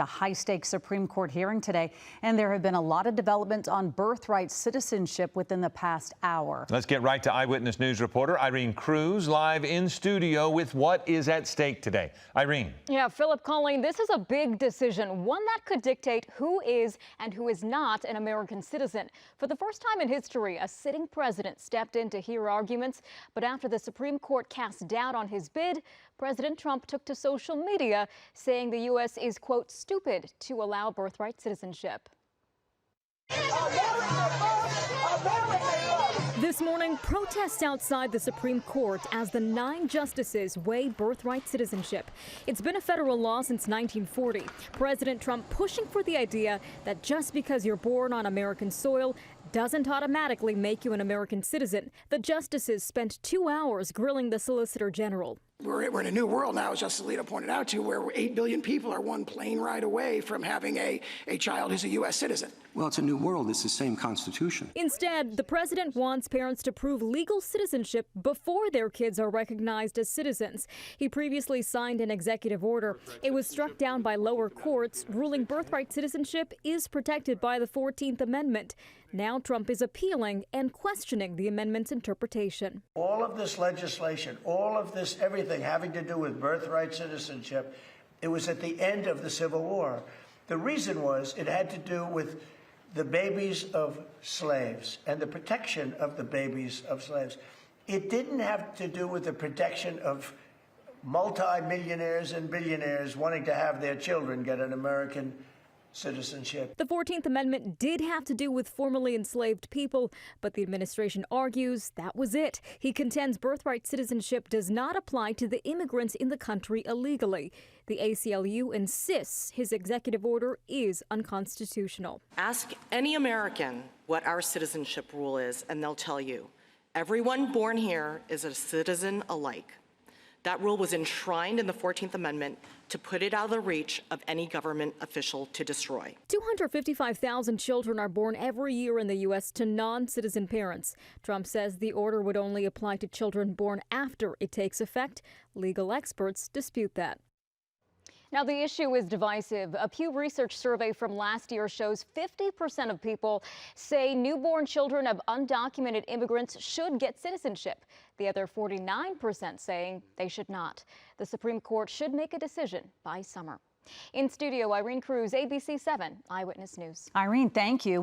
The high-stakes Supreme Court hearing today, and there have been a lot of developments on birthright citizenship within the past hour. Let's get right to Eyewitness News reporter Irene Cruz live in studio with what is at stake today. Irene. Yeah, Philip, Colleen, this is a big decision, one that could dictate who is and who is not an American citizen. For the first time in history, a sitting president stepped in to hear arguments, but after the Supreme Court cast doubt on his bid, President Trump took to social media saying the U.S. is, quote, stupid to allow birthright citizenship. This morning, protests outside the Supreme Court as the 9 justices weigh birthright citizenship. It's been a federal law since 1940. President Trump pushing for the idea that just because you're born on American soil doesn't automatically make you an American citizen. The justices spent 2 hours grilling the Solicitor General. We're in a new world now, as Justice Alito pointed out, to where 8 billion people are one plane ride away from having a child who's a U.S. citizen. Well, it's a new world. It's the same Constitution. Instead, the president wants parents to prove legal citizenship before their kids are recognized as citizens. He previously signed an executive order. It was struck down by lower courts, ruling birthright citizenship is protected by the 14th Amendment. Now Trump is appealing and questioning the amendment's interpretation. All of this legislation, all of this, everything having to do with birthright citizenship, it was at the end of the Civil War. The reason was it had to do with the babies of slaves and the protection of the babies of slaves. It didn't have to do with the protection of multi-millionaires and billionaires wanting to have their children get an American citizenship. The 14th Amendment did have to do with formerly enslaved people, but the administration argues that was it. He contends birthright citizenship does not apply to the immigrants in the country illegally. The ACLU insists his executive order is unconstitutional. Ask any American what our citizenship rule is, and they'll tell you. Everyone born here is a citizen alike. That rule was enshrined in the 14th Amendment to put it out of the reach of any government official to destroy. 255,000 children are born every year in the U.S. to non-citizen parents. Trump says the order would only apply to children born after it takes effect. Legal experts dispute that. Now, the issue is divisive. A Pew Research survey from last year shows 50% of people say newborn children of undocumented immigrants should get citizenship. The other 49% saying they should not. The Supreme Court should make a decision by summer. In studio, Irene Cruz, ABC 7 Eyewitness News. Irene, thank you.